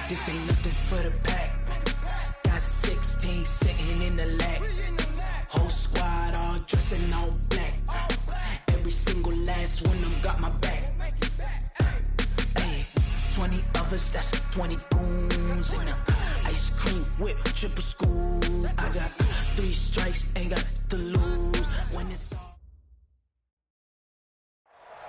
This ain't nothing for the pack. Got 16 sitting in the lap. Whole squad all dressing all black. Every single last one of them got my back. Hey, 20 of us, that's 20 goons. And ice cream whip, triple school. I got 3 strikes, ain't got to lose. When it's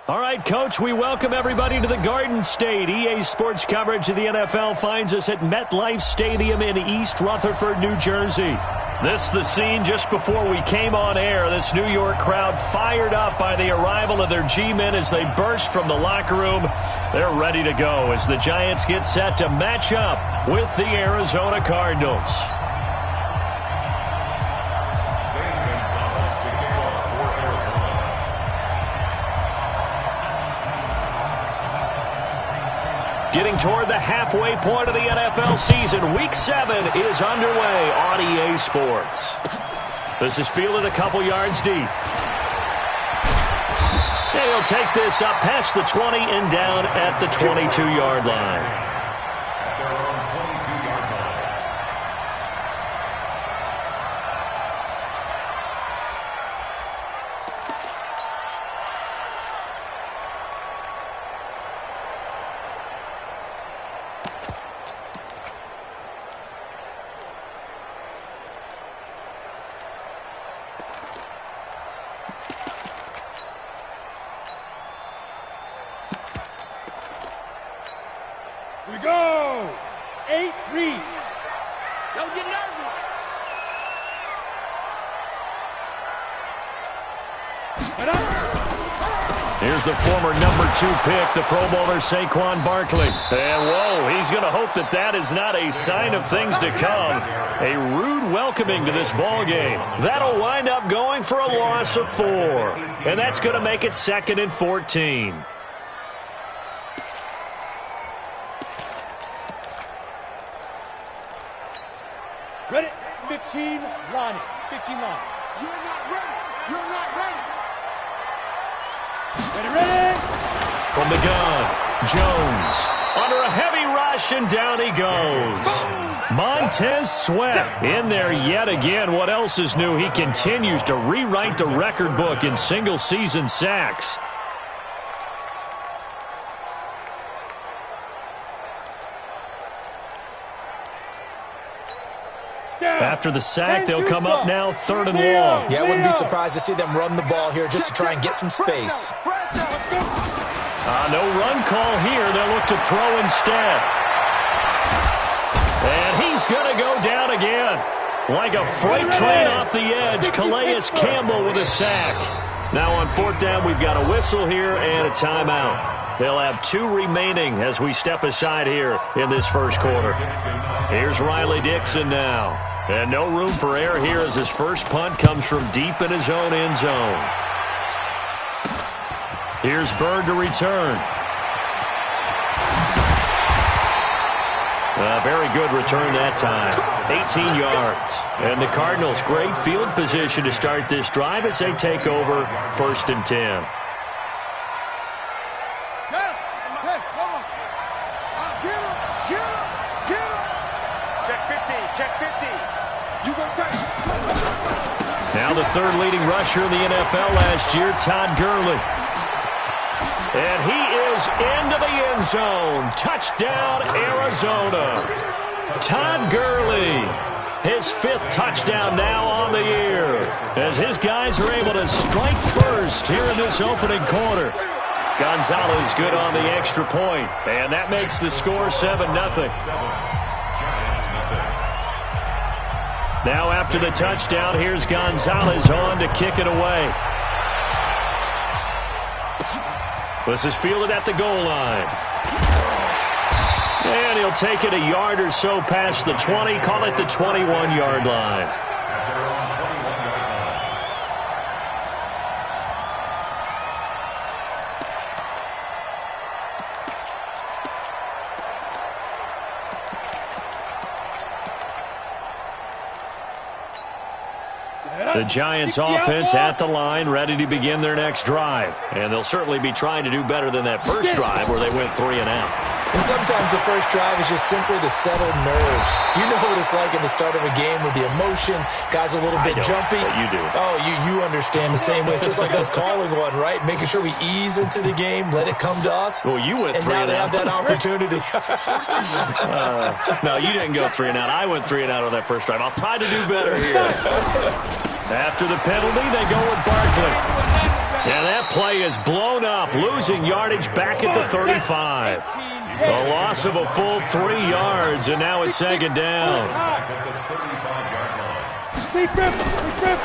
all right, Coach, we welcome everybody to the Garden State. EA Sports coverage of the NFL finds us at MetLife Stadium in East Rutherford, New Jersey. This is the scene just before we came on air. This New York crowd fired up by the arrival of their G-men as they burst from the locker room. They're ready to go as the Giants get set to match up with the Arizona Cardinals. Getting toward the halfway point of the NFL season, Week 7 is underway on EA Sports. This is fielded a couple yards deep. And he'll take this up past the 20 and down at the 22-yard line. We go! 8 read. Don't get nervous. Here's the former number 2 pick, the Pro Bowler Saquon Barkley. And whoa, he's going to hope that that is not a sign of things to come. A rude welcoming to this ball game. That'll wind up going for a loss of 4. And that's going to make it 2nd and 14. Ready? 15, line it. 15 line. You're not ready. You're not ready. Ready, ready. From the gun, Jones. Under a heavy rush, and down he goes. Montez Sweat in there yet again. What else is new? He continues to rewrite the record book in single-season sacks. After the sack, they'll come up now 3rd and long. Yeah, I wouldn't be surprised to see them run the ball here just to try and get some space. No run call here. They'll look to throw instead. And he's going to go down again. Like a freight train off the edge, Calais Campbell with a sack. Now on 4th down, we've got a whistle here and a timeout. They'll have 2 remaining as we step aside here in this first quarter. Here's Riley Dixon now. And no room for error here as his first punt comes from deep in his own end zone. Here's Bird to return. A very good return that time. 18 yards. And the Cardinals, great field position to start this drive as they take over 1st and 10. Now the 3rd leading rusher in the NFL last year, Todd Gurley. And he is into the end zone. Touchdown, Arizona. Todd Gurley, his 5th touchdown now on the year, as his guys are able to strike first here in this opening quarter. Gonzalez good on the extra point, and that makes the score 7-0. Now after the touchdown, here's Gonzalez on to kick it away. This is fielded at the goal line. And he'll take it a yard or so past the 20, call it the 21-yard line. The Giants offense at the line, ready to begin their next drive. And they'll certainly be trying to do better than that first drive where they went 3 and out. And sometimes the first drive is just simply to settle nerves. You know what it's like at the start of a game with the emotion. Guys a little bit jumpy. You do. Oh, you understand the same way. It's just like us calling one, right? Making sure we ease into the game, let it come to us. Well, you went and 3 now and they out. have that opportunity. No, you didn't go 3 and out. I went 3 and out on that first drive. I'll try to do better here. After the penalty, they go with Barkley. And that play is blown up, losing yardage back at the 35. A loss of a full 3 yards, and now it's second down.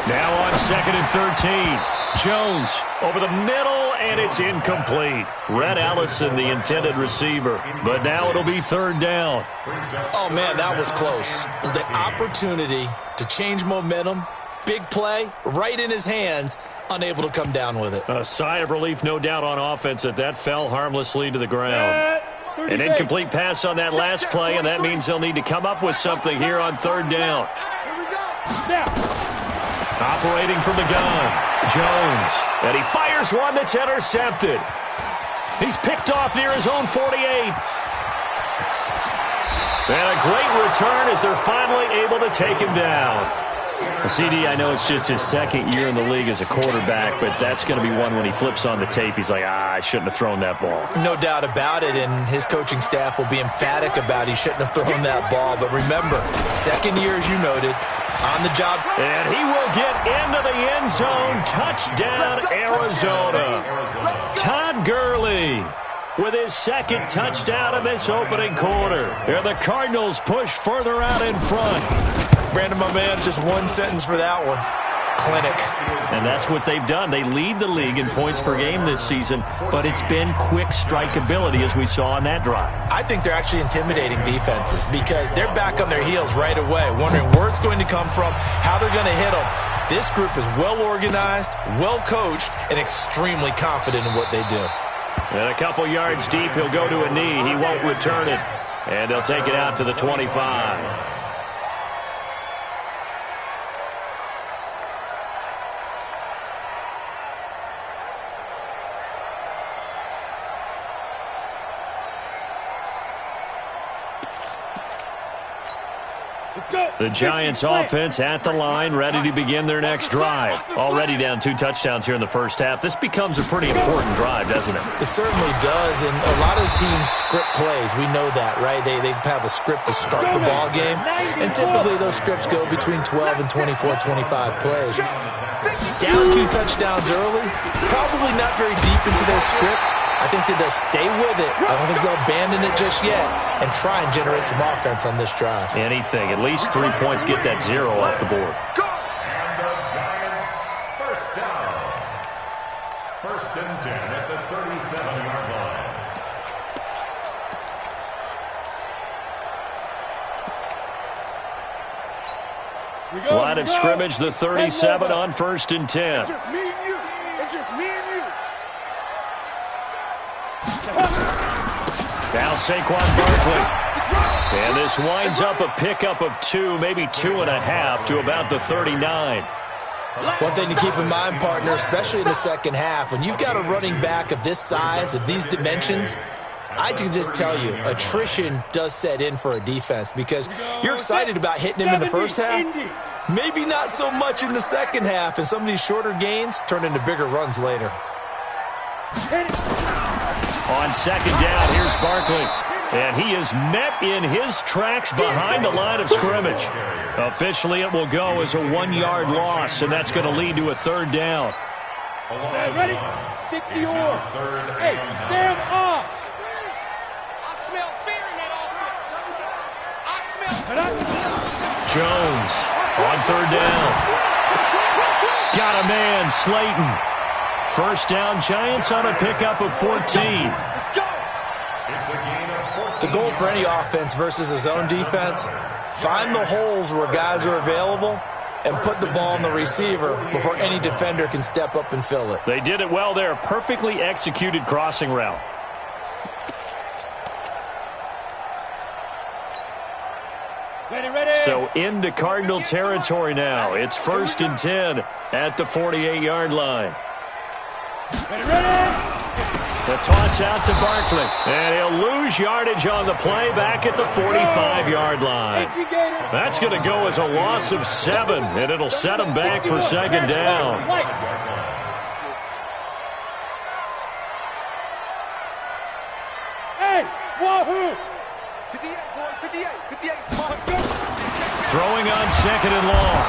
Now on 2nd and 13. Jones over the middle, and it's incomplete. Red Allison, the intended receiver. But now it'll be 3rd down. Oh, man, that was close. The opportunity to change momentum, big play, right in his hands, unable to come down with it. A sigh of relief, no doubt, on offense that fell harmlessly to the ground. An incomplete pass on that last play, and that means they'll need to come up with something here on 3rd down. Operating from the gun, Jones. And he fires one that's intercepted. He's picked off near his own 48. And a great return as they're finally able to take him down. CD, I know it's just his 2nd year in the league as a quarterback, but that's going to be one when he flips on the tape, he's like, I shouldn't have thrown that ball. No doubt about it, and his coaching staff will be emphatic about he shouldn't have thrown that ball. But remember, 2nd year, as you noted, on the job. And he will get into the end zone. Touchdown, Arizona. Todd Gurley with his 2nd touchdown of this opening quarter. And the Cardinals push further out in front. Brandon, my man, just one sentence for that one. Clinic. And that's what they've done. They lead the league in points per game this season, but it's been quick strikeability as we saw on that drive. I think they're actually intimidating defenses because they're back on their heels right away, wondering where it's going to come from, how they're going to hit them. This group is well organized, well coached, and extremely confident in what they do. And a couple yards deep, he'll go to a knee. He won't return it. And they'll take it out to the 25. The Giants offense at the line, ready to begin their next drive. Already down 2 touchdowns here in the first half. This becomes a pretty important drive, doesn't it? It certainly does, and a lot of teams script plays. We know that, right? They have a script to start the ball game, and typically those scripts go between 12 and 24, 25 plays. Down 2 touchdowns early, probably not very deep into their script. I think that they'll stay with it. I don't think they'll abandon it just yet and try and generate some offense on this drive. Anything. At least 3 points, get that 0 off the board. And the Giants first down. 1st and 10 at the 37-yard line. Line of scrimmage, the 37 on 1st and 10. It's just me and you. It's just me and you. Now Saquon Barkley. And this winds up a pickup of 2, maybe 2.5 to about the 39. One thing to keep in mind, partner, especially in the second half, when you've got a running back of this size, of these dimensions, I can just tell you, attrition does set in for a defense because you're excited about hitting him in the first half. Maybe not so much in the second half, and some of these shorter gains turn into bigger runs later. On 2nd down, here's Barkley. And he is met in his tracks behind the line of scrimmage. Officially, it will go as a 1-yard loss, and that's going to lead to a 3rd down. Ready? 60 or. Hey, Sam off. I smell fear in that offense. I smell Jones on 3rd down. Got a man, Slayton. 1st down, Giants on a pickup of 14. The goal for any offense versus a zone defense, find the holes where guys are available and put the ball on the receiver before any defender can step up and fill it. They did it well there. Perfectly executed crossing route. Ready. So into Cardinal territory now. It's 1st and 10 at the 48-yard line. Ready. The toss out to Barkley. And he'll lose yardage on the play back at the 45-yard line. That's going to go as a loss of 7, and it'll set him back for second down. Hey, wahoo! 58, boys, 58, 58. Throwing on second and long.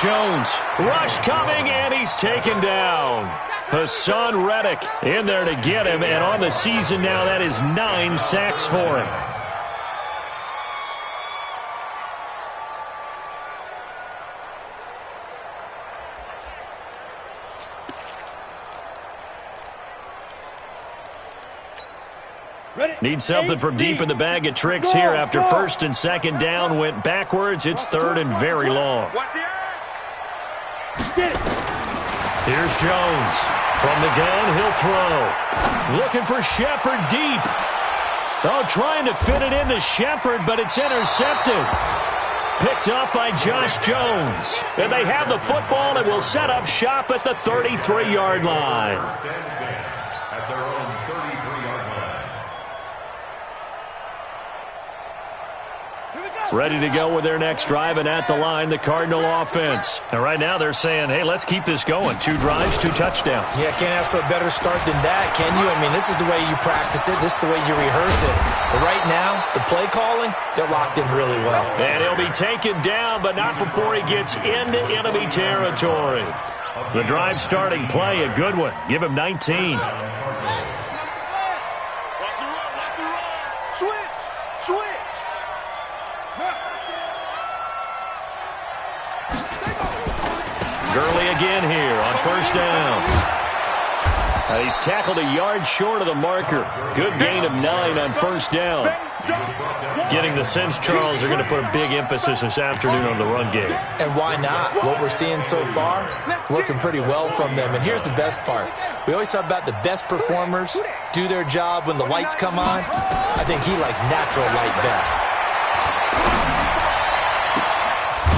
Jones, rush coming, and he's taken down. Hassan Reddick in there to get him, and on the season now, that is 9 sacks for him. Need something from deep in the bag of tricks here after first and second down went backwards. It's third and very long. Here's Jones. From the gun, he'll throw. Looking for Shepard deep. Oh, trying to fit it into Shepard, but it's intercepted. Picked up by Josh Jones. And they have the football and will set up shop at the 33-yard line. At their own 33-yard line. Ready to go with their next drive, and at the line, the Cardinal offense. And right now they're saying, hey, let's keep this going. 2 drives, 2 touchdowns. Yeah, can't ask for a better start than that, can you? I mean, this is the way you practice it. This is the way you rehearse it. But right now, the play calling, they're locked in really well. And he'll be taken down, but not before he gets into enemy territory. The drive starting play, a good one. Give him 19. Switch! Gurley again here on first down. He's tackled a yard short of the marker. Good gain of 9 on first down. Getting the sense, Charles, they're going to put a big emphasis this afternoon on the run game. And why not? What we're seeing so far, it's working pretty well from them. And here's the best part. We always talk about the best performers do their job when the lights come on. I think he likes natural light best.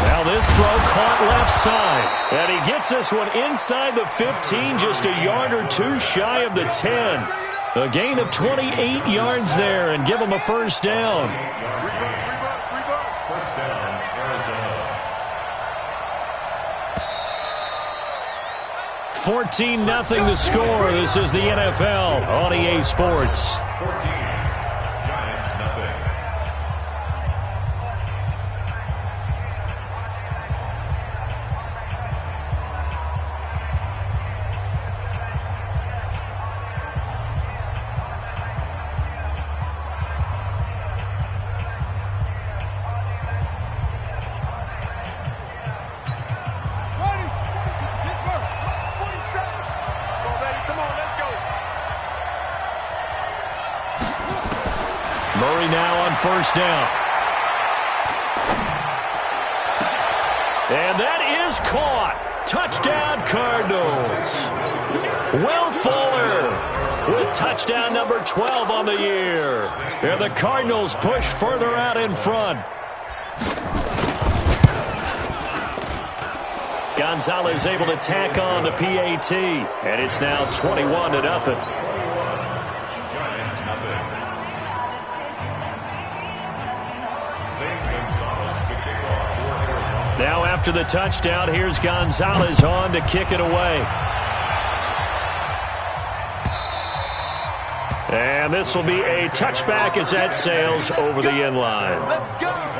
Now this throw caught left side. And he gets this one inside the 15, just a yard or 2 shy of the 10. A gain of 28 yards there, and give him a first down. First down, Arizona. 14-0 the score. This is the NFL on EA Sports. 14, Giants, nothing. Murray now on first down. And that is caught. Touchdown, Cardinals. Will Fuller with touchdown number 12 on the year. And the Cardinals push further out in front. Gonzalez able to tack on the PAT. And it's now 21-0. Now after the touchdown, here's Gonzalez on to kick it away. And this will be a touchback as that sails over the end line. Let's go!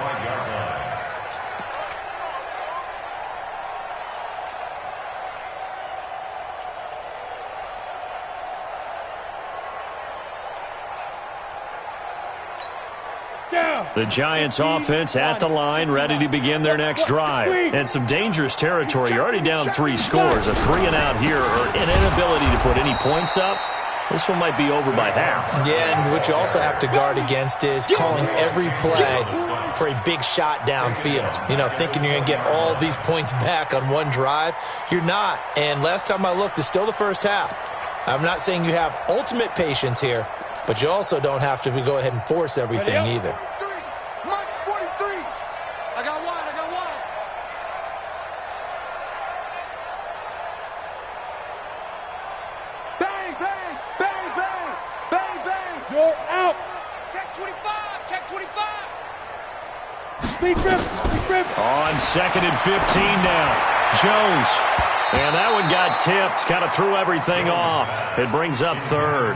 The Giants offense at the line, ready to begin their next drive. And some dangerous territory. You're already down 3 scores. A 3-and-out here, or an inability to put any points up. This one might be over by half. Yeah, and what you also have to guard against is calling every play for a big shot downfield. You know, thinking you're going to get all these points back on one drive. You're not. And last time I looked, it's still the first half. I'm not saying you have ultimate patience here, but you also don't have to go ahead and force everything either. On 2nd and 15 now. Jones. And that one got tipped. Kind of threw everything off. It brings up 3rd.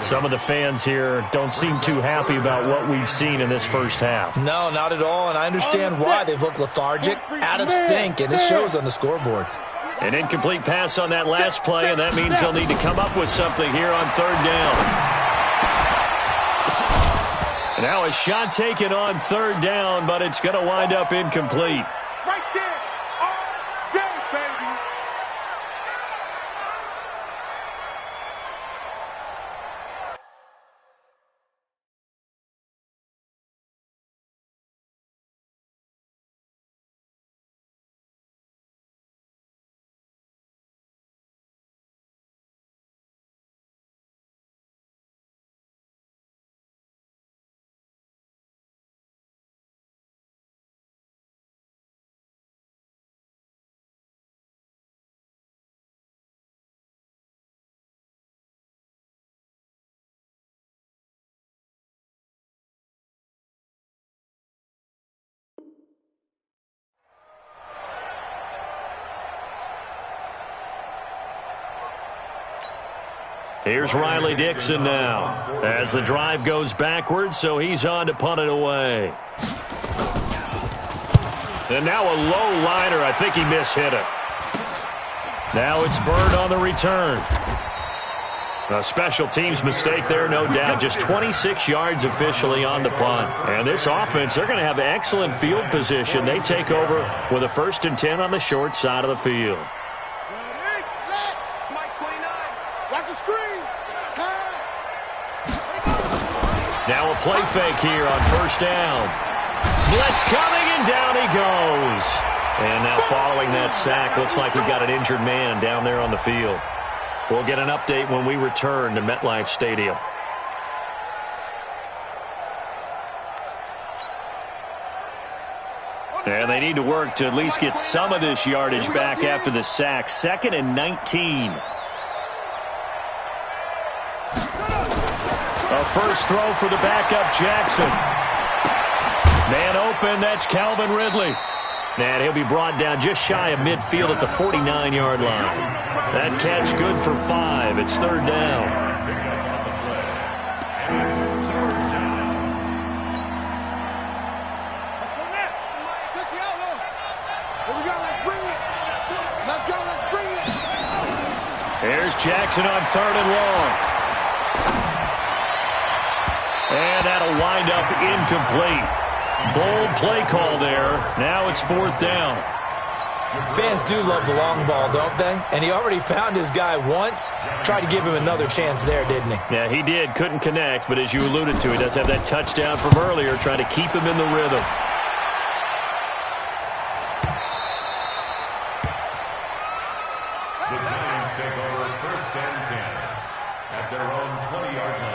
Some of the fans here don't seem too happy about what we've seen in this first half. No, not at all, and I understand why. They've looked lethargic, out of sync, and it shows on the scoreboard. An incomplete pass on that last play, and that means they'll need to come up with something here on 3rd down. Now a shot taken on 3rd down, but it's going to wind up incomplete. Right there, all day, baby. Here's Riley Dixon now as the drive goes backwards, so he's on to punt it away. And now a low liner. I think he mishit it. Now it's Bird on the return. A special teams mistake there, no doubt. Just 26 yards officially on the punt. And this offense, they're going to have excellent field position. They take over with a 1st and 10 on the short side of the field. Now a play fake here on 1st down. Blitz coming, and down he goes. And now following that sack, looks like we've got an injured man down there on the field. We'll get an update when we return to MetLife Stadium. And they need to work to at least get some of this yardage back after the sack. 2nd and 19. A first throw for the backup, Jackson. Man open, that's Calvin Ridley. And he'll be brought down just shy of midfield at the 49-yard line. That catch good for 5. It's 3rd down. Here's Jackson on 3rd and long. And that'll wind up incomplete. Bold play call there. Now it's 4th down. Fans do love the long ball, don't they? And he already found his guy once. Tried to give him another chance there, didn't he? Yeah, he did. Couldn't connect, but as you alluded to, he does have that touchdown from earlier, trying to keep him in the rhythm. The Giants take over 1st and 10 at their own 20-yard line.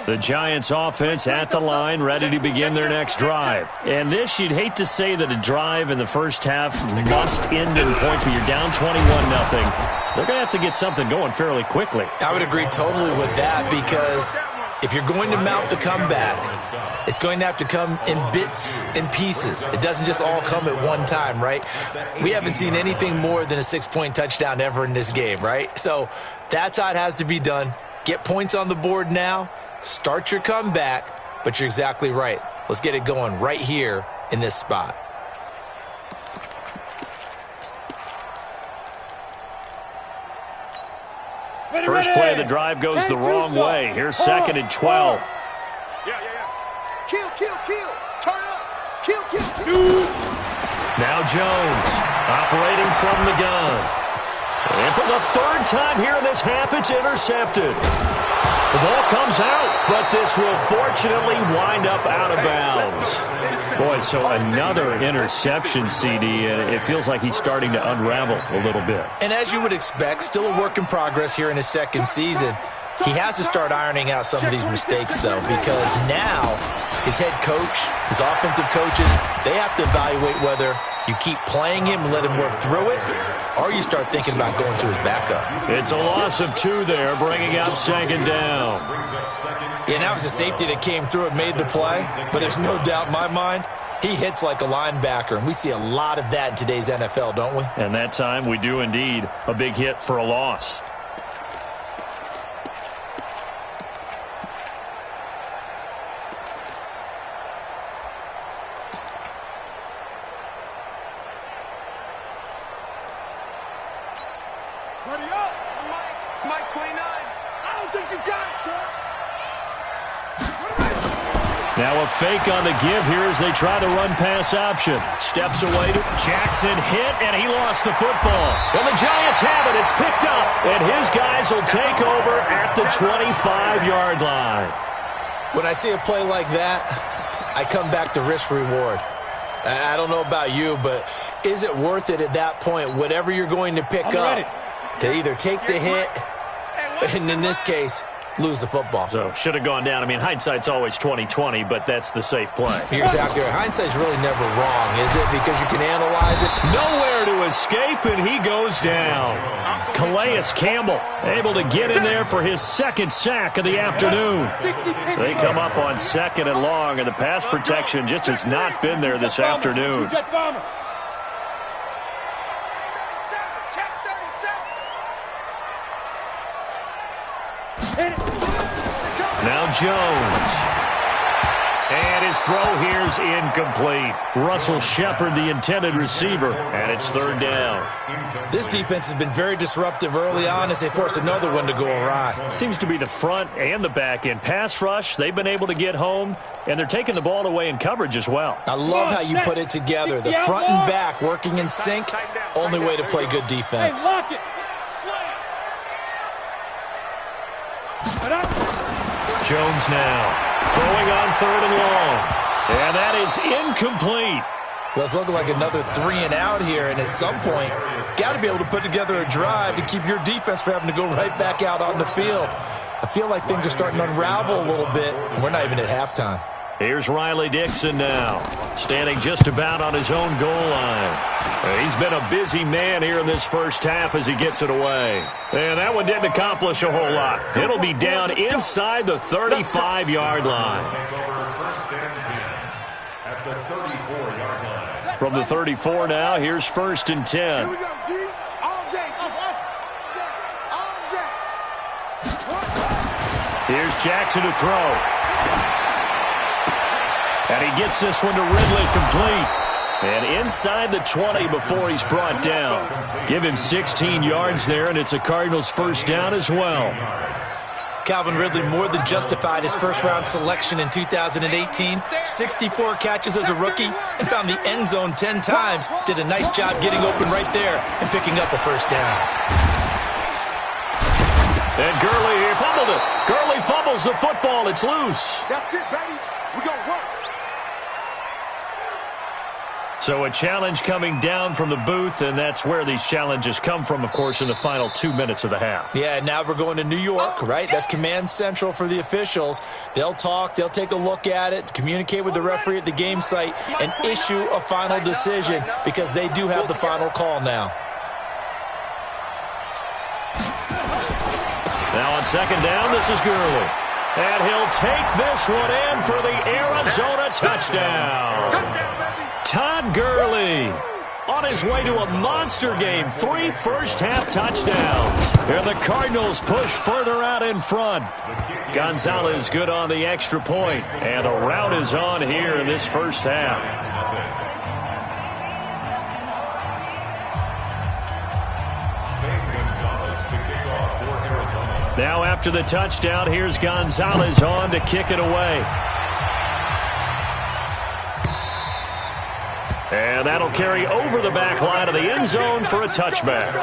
The Giants offense at the line, ready to begin their next drive. And this, you'd hate to say that a drive in the first half must end in points, but you're down 21-0. They're going to have to get something going fairly quickly. I would agree totally with that, because if you're going to mount the comeback, it's going to have to come in bits and pieces. It doesn't just all come at one time, right? We haven't seen anything more than a 6-point touchdown ever in this game, right? So that's how it has to be done. Get points on the board now. Start your comeback, but you're exactly right. Let's get it going right here in this spot. First play of the drive goes the wrong way. Here's 2nd and 12. Kill. Turn up. Kill. Now Jones operating from the gun. And for the 3rd time here in this half, it's intercepted. The ball comes out, but this will fortunately wind up out of bounds. Boy, so another interception, CD, and it feels like he's starting to unravel a little bit. And as you would expect, still a work in progress here in his 2nd season. He has to start ironing out some of these mistakes, though, because now his head coach, his offensive coaches, they have to evaluate whether You keep playing him and let him work through it, or you start thinking about going to his backup. It's a loss of 2 there, bringing up second down. Yeah, that was a safety that came through and made the play, but there's no doubt in my mind, he hits like a linebacker, and we see a lot of that in today's NFL, don't we? And that time we do indeed a big hit for a loss. Ready up, Mike 29. I don't think you got it, sir. Now a fake on the give here as they try the run-pass option. Steps away to Jackson, hit, and he lost the football. And the Giants have it. It's picked up, and his guys will take over at the 25-yard line. When I see a play like that, I come back to risk-reward. I don't know about you, but is it worth it at that point, whatever you're going to pick up, to either take the hit, and in this case, lose the football? So should have gone down. I mean, hindsight's always 20/20, but that's the safe play. You're exactly right. Hindsight's really never wrong, is it? Because you can analyze it. Nowhere to escape, and he goes down. Calais Campbell able to get in there for his second sack of the afternoon. They come up on 2nd and long, and the pass protection just has not been there this afternoon. Now Jones. And his throw here's incomplete. Russell Shepard, the intended receiver, and it's 3rd down. This defense has been very disruptive early on as they force another one to go awry. Seems to be the front and the back end. Pass rush, they've been able to get home, and they're taking the ball away in coverage as well. I love how you put it together. The front and back working in sync, only way to play good defense. Hey, lock it. Jones now throwing on 3rd and long. And that is incomplete. Well, it's looking like another 3 and out here, and at some point, got to be able to put together a drive to keep your defense from having to go right back out on the field. I feel like things are starting to unravel a little bit, and we're not even at halftime. Here's Riley Dixon now, standing just about on his own goal line. He's been a busy man here in this first half as he gets it away. And that one didn't accomplish a whole lot. It'll be down inside the 35-yard line. From the 34 now, here's 1st and 10. Here we go, D. All day. All day. Here's Jackson to throw. And he gets this one to Ridley complete. And inside the 20 before he's brought down. Give him 16 yards there, and it's a Cardinals 1st down as well. Calvin Ridley more than justified his first-round selection in 2018. 64 catches as a rookie and found the end zone 10 times. Did a nice job getting open right there and picking up a 1st down. And Gurley, he fumbled it. Gurley fumbles the football. It's loose. That's it, baby. We gonna work. So a challenge coming down from the booth, and that's where these challenges come from, of course, in the final 2 minutes of the half. Yeah, now we're going to New York, right? That's command central for the officials. They'll talk, they'll take a look at it, communicate with the referee at the game site, and issue a final decision because they do have the final call now. Now on 2nd down, this is Gurley. And he'll take this one in for the Arizona touchdown. Todd Gurley on his way to a monster game. 3 first-half touchdowns. And the Cardinals push further out in front. Gonzalez good on the extra point. And the rout is on here in this first half. Now after the touchdown, here's Gonzalez on to kick it away. And that'll carry over the back line of the end zone for a touchback.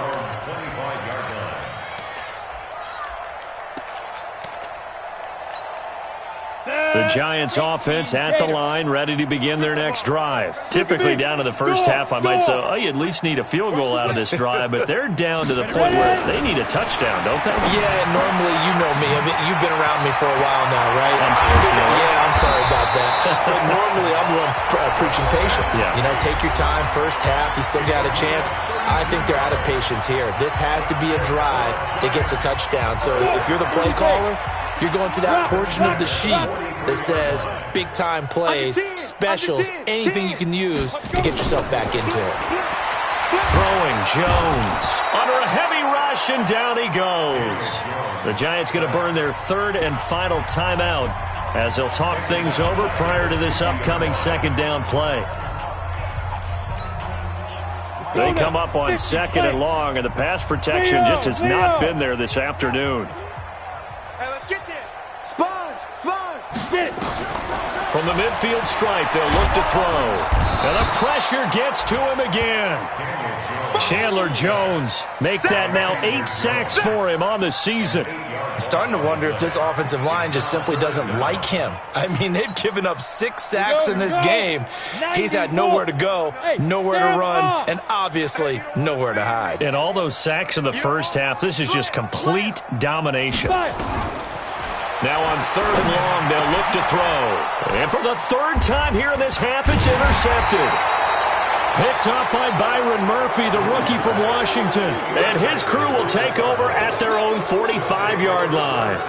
The The Giants offense at the line, ready to begin their next drive. Typically down to the first half, I might say, oh, you at least need a field goal out of this drive, but they're down to the point where they need a touchdown, don't they? Yeah, normally, you know me. I mean, you've been around me for a while now, right? Unfortunately. Yeah, I'm sorry about that. But normally, I'm the one preaching patience. Yeah. You know, take your time, first half, you still got a chance. I think they're out of patience here. This has to be a drive that gets a touchdown. So if you're the play caller, you're going to that portion of the sheet that says big-time plays, specials, anything you can use to get yourself back into it. Throwing Jones under a heavy rush, and down he goes. The Giants going to burn their third and final timeout as they'll talk things over prior to this upcoming second down play. They come up on second and long, and the pass protection just has not been there this afternoon. Hey, let's get there. Sponge. Get it. From the midfield stripe, they'll look to throw. And the pressure gets to him again. Chandler Jones make that now 8 sacks for him on the season. I'm starting to wonder if this offensive line just simply doesn't like him. I mean, they've given up 6 sacks in this game. He's had nowhere to go, nowhere to run, and obviously nowhere to hide. And all those sacks in the first half, this is just complete domination. Now on third and long, they'll look to throw. And for the third time here in this half, it's intercepted. Picked up by Byron Murphy, the rookie from Washington. And his crew will take over at their own 45-yard line.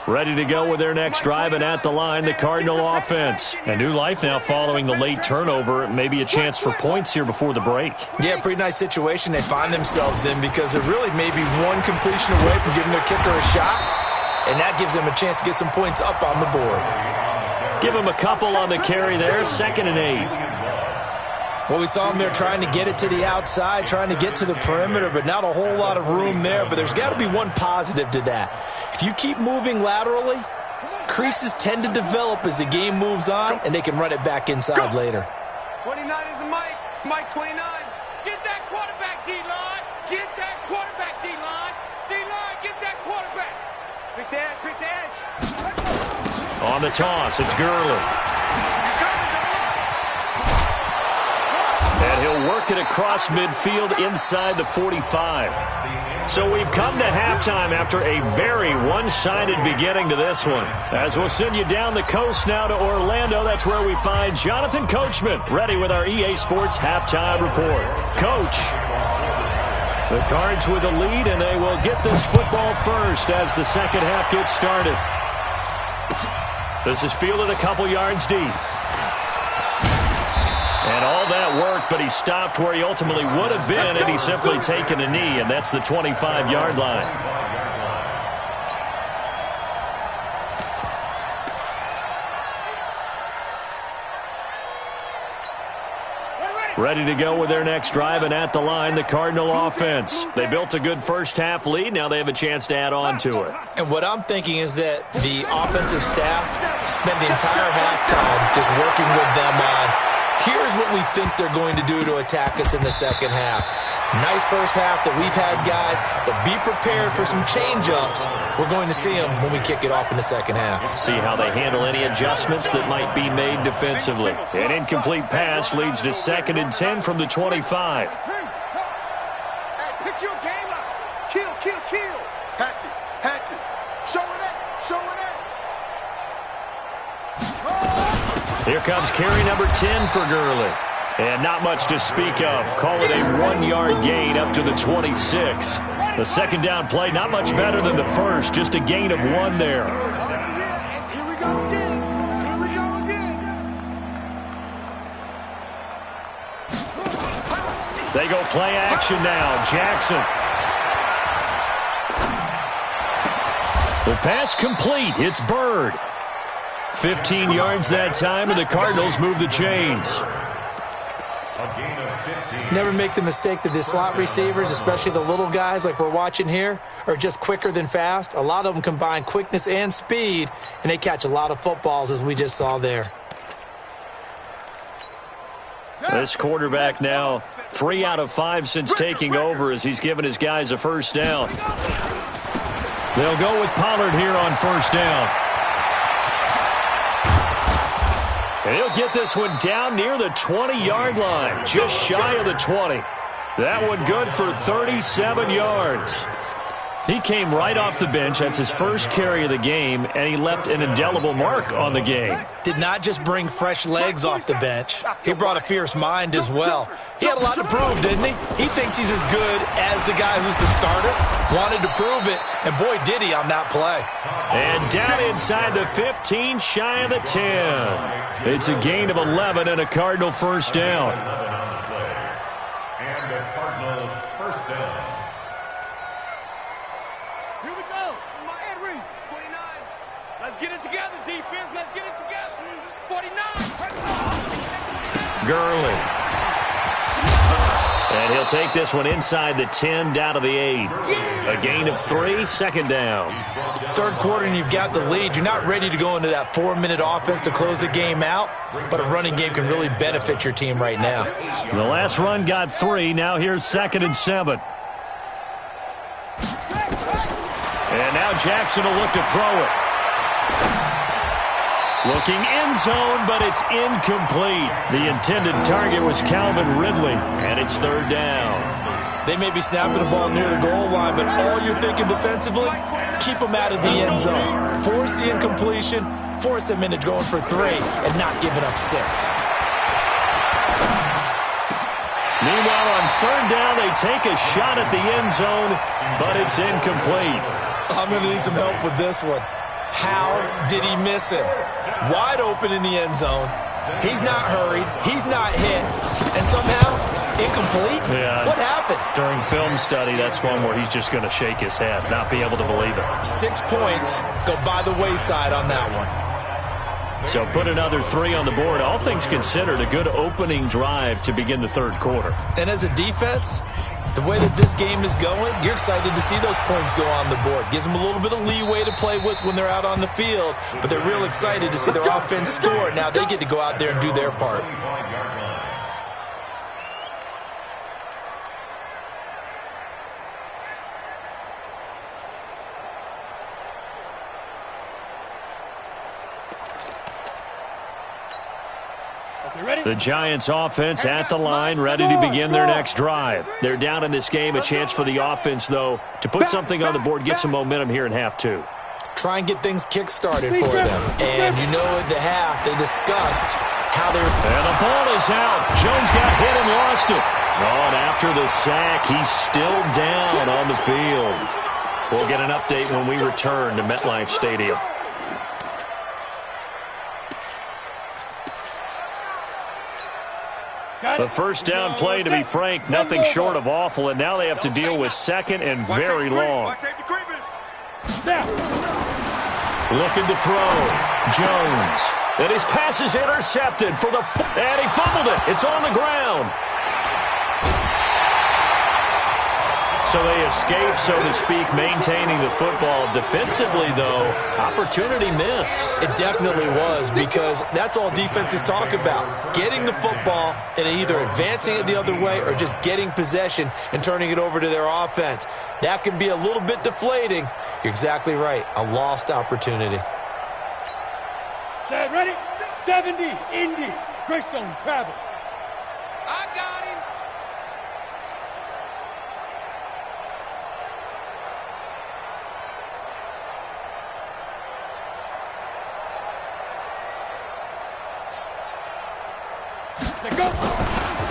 Ready to go with their next drive, and at the line, the Cardinal offense. A new life now following the late turnover. Maybe a chance for points here before the break. Yeah, pretty nice situation they find themselves in because they're really maybe one completion away from giving their kicker a shot, and that gives them a chance to get some points up on the board. Give him a couple on the carry there, 2nd and 8. Well, we saw him there trying to get it to the outside, trying to get to the perimeter, but not a whole lot of room there. But there's got to be one positive to that. If you keep moving laterally, creases tend to develop as the game moves on, and they can run it back inside later. 29 is the Mike. Mike 29. Get that quarterback, D-line. Get that quarterback, D-line. D-line, get that quarterback. Pick the edge. On the toss, it's Gurley. And he'll work it across midfield inside the 45. So we've come to halftime after a very one-sided beginning to this one. As we'll send you down the coast now to Orlando, that's where we find Jonathan Coachman, ready with our EA Sports Halftime Report. Coach. The Cards with the lead, and they will get this football first as the second half gets started. This is fielded a couple yards deep. And all that worked, but he stopped where he ultimately would have been had he simply taken a knee, and that's the 25-yard line. Ready to go with their next drive, and at the line, the Cardinal offense. They built a good first-half lead. Now they have a chance to add on to it. And what I'm thinking is that the offensive staff spent the entire halftime just working with them on, here's what we think they're going to do to attack us in the second half. Nice first half that we've had, guys, but be prepared for some change-ups. We're going to see them when we kick it off in the second half. See how they handle any adjustments that might be made defensively. An incomplete pass leads to 2nd and 10 from the 25. Hey, pick your game up. Kill. Hatch it. Show it up. Here comes carry number 10 for Gurley. And not much to speak of. Call it a 1-yard gain up to the 26. The second down play, not much better than the first. Just a gain of 1 there. Here we go again. They go play action now. Jackson. The pass complete. It's Bird. 15 yards that time, and the Cardinals move the chains. Never make the mistake that the slot receivers, especially the little guys like we're watching here, are just quicker than fast. A lot of them combine quickness and speed, and they catch a lot of footballs, as we just saw there. This quarterback now 3 out of 5 since taking over as he's given his guys a first down. They'll go with Pollard here on first down. And he'll get this one down near the 20-yard line, just shy of the 20. That one good for 37 yards. He came right off the bench. That's his first carry of the game, and he left an indelible mark on the game. Did not just bring fresh legs off the bench. He brought a fierce mind as well. He had a lot to prove, didn't he? He thinks he's as good as the guy who's the starter. Wanted to prove it, and boy, did he on that play. And down inside the 15, shy of the 10. It's a gain of 11 and a Cardinal first down. And a Cardinal first down. Here we go. My Henry. 29. Let's get it together, defense. Let's get it together. 49. Gurley. And he'll take this one inside the 10, down to the 8. A gain of 3, second down. Third quarter and you've got the lead. You're not ready to go into that 4-minute offense to close the game out, but a running game can really benefit your team right now. The last run got 3. Now here's 2nd and 7. And now Jackson will look to throw it. Looking end zone, but it's incomplete. The intended target was Calvin Ridley, and it's third down. They may be snapping the ball near the goal line, but all you're thinking defensively, keep them out of the end zone. Force the incompletion, force them into going for 3, and not giving up 6. Meanwhile, on third down, they take a shot at the end zone, but it's incomplete. I'm going to need some help with this one. How did he miss him? Wide open in the end zone. He's not hurried. He's not hit. And somehow, incomplete? Yeah. What happened? During film study, that's one where he's just going to shake his head, not be able to believe it. 6 points go by the wayside on that one. So put another 3 on the board. All things considered, a good opening drive to begin the third quarter. And as a defense, the way that this game is going, you're excited to see those points go on the board. Gives them a little bit of leeway to play with when they're out on the field, but they're real excited to see their offense score. Now they get to go out there and do their part. The Giants offense at the line, ready to begin their next drive. They're down in this game. A chance for the offense, though, to put something on the board, get some momentum here in half 2. Try and get things kick-started for them. And you know at the half, they discussed how they were... And the ball is out. Jones got hit and lost it. Oh, and after the sack, he's still down on the field. We'll get an update when we return to MetLife Stadium. The first down play, to be frank, nothing short of awful, and now they have to deal with second and very long. Looking to throw. Jones. And his pass is intercepted for the... And he fumbled it. It's on the ground. So they escape, so to speak, maintaining the football. Defensively, though, opportunity miss. It definitely was, because that's all defenses talk about. Getting the football and either advancing it the other way or just getting possession and turning it over to their offense. That can be a little bit deflating. You're exactly right. A lost opportunity. Set, ready? 70, Indy. Greystone, travel. I got him.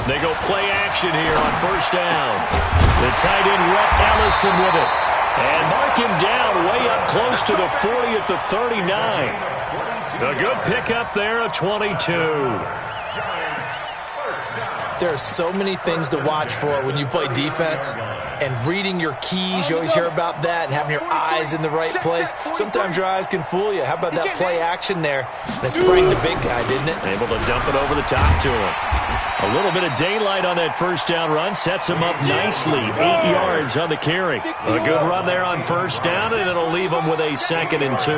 They go play action here on first down. The tight end, Rhett Ellison, with it. And mark him down way up close to the 40 at the 39. A good pickup there, a 22. There are so many things to watch for when you play defense, and reading your keys, you always hear about that, and having your eyes in the right place. Sometimes your eyes can fool you. How about that play action there? And it sprang the big guy, didn't it? Able to dump it over the top to him. A little bit of daylight on that first down run sets him up nicely. 8 yards on the carry. A good run there on first down, and it'll leave him with a 2nd and 2.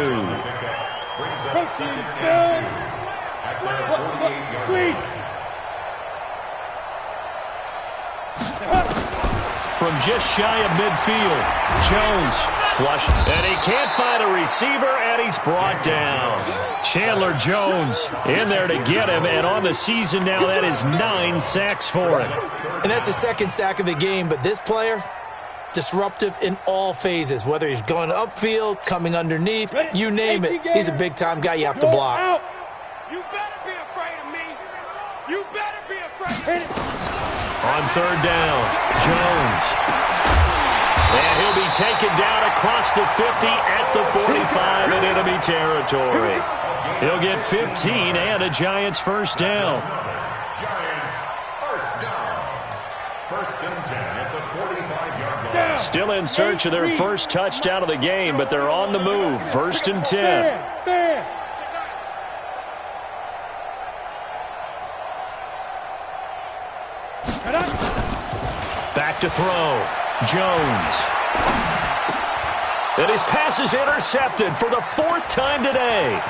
from just shy of midfield. Jones flush, and he can't find a receiver, and he's brought down. Chandler Jones in there to get him, and on the season now, that is 9 sacks for him. And that's the second sack of the game, but this player, disruptive in all phases, whether he's going upfield, coming underneath, you name it. He's a big-time guy you have to block. You better be afraid of me. You better be afraid. On third down, Jones. And he'll be taken down across the 50 at the 45 in enemy territory. He'll get 15 and a Giants first down. Giants first down. First and 10 at the 45-yard line. Still in search of their first touchdown of the game, but they're on the move. First and 10. Back to throw. Jones. And his pass is intercepted for the 4th time today.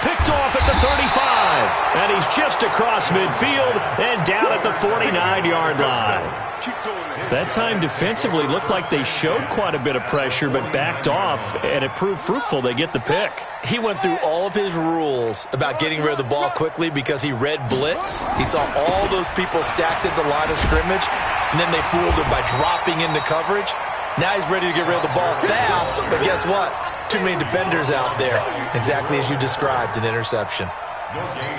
Picked off at the 35. And he's just across midfield and down at the 49-yard line. That time defensively looked like they showed quite a bit of pressure but backed off, and it proved fruitful. They get the pick. He went through all of his rules about getting rid of the ball quickly because he read blitz. He saw all those people stacked at the line of scrimmage, and then they fooled him by dropping into coverage. Now he's ready to get rid of the ball fast, but guess what? Too many defenders out there. Exactly as you described, an interception.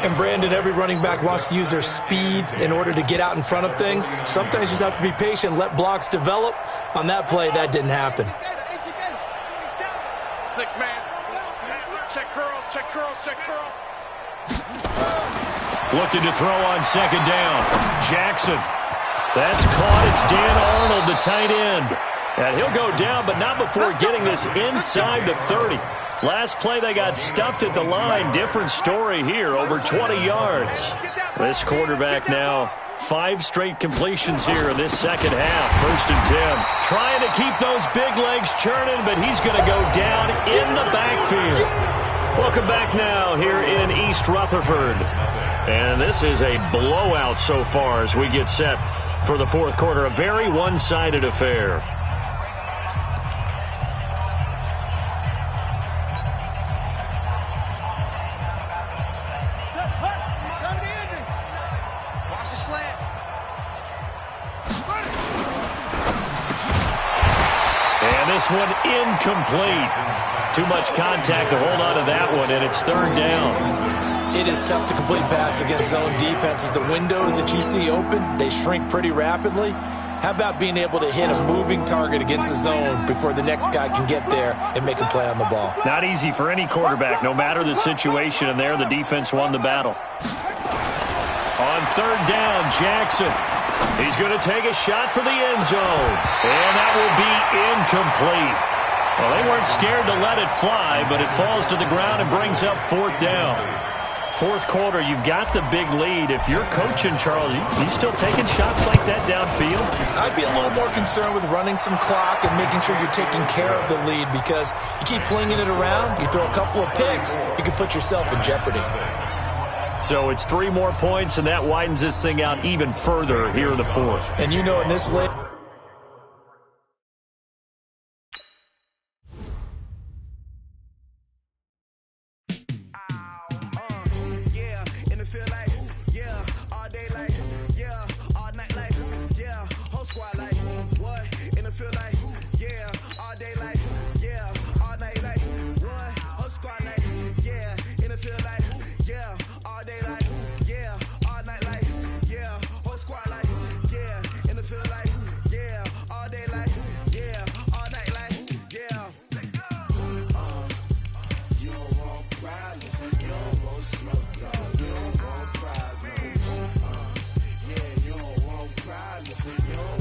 And Brandon, every running back wants to use their speed in order to get out in front of things. Sometimes you just have to be patient, let blocks develop. On that play, that didn't happen. 6-man. Check curls, check curls, check curls. Looking to throw on second down. Jackson. That's caught. It's Dan Arnold, the tight end. And he'll go down, but not before getting this inside the 30. Last play, they got stuffed at the line. Different story here, over 20 yards. This quarterback now, 5 straight completions here in this second half. First and 10. Trying to keep those big legs churning, but he's going to go down in the backfield. Welcome back now here in East Rutherford. And this is a blowout so far as we get set for the fourth quarter. A very one-sided affair. This one incomplete. Too much contact to hold on to that one, and it's third down. It is tough to complete pass against zone defenses. The windows that you see open, they shrink pretty rapidly. How about being able to hit a moving target against a zone before the next guy can get there and make a play on the ball? Not easy for any quarterback, no matter the situation, and there the defense won the battle. On third down, Jackson. He's going to take a shot for the end zone. And that will be incomplete. Well, they weren't scared to let it fly, but it falls to the ground and brings up fourth down. Fourth quarter, you've got the big lead. If you're coaching, Charles, you still taking shots like that downfield? I'd be a little more concerned with running some clock and making sure you're taking care of the lead, because you keep flinging it around, you throw a couple of picks, you can put yourself in jeopardy. So it's 3 more points, and that widens this thing out even further here in the fourth. And you know in this late... You don't want problems. You don't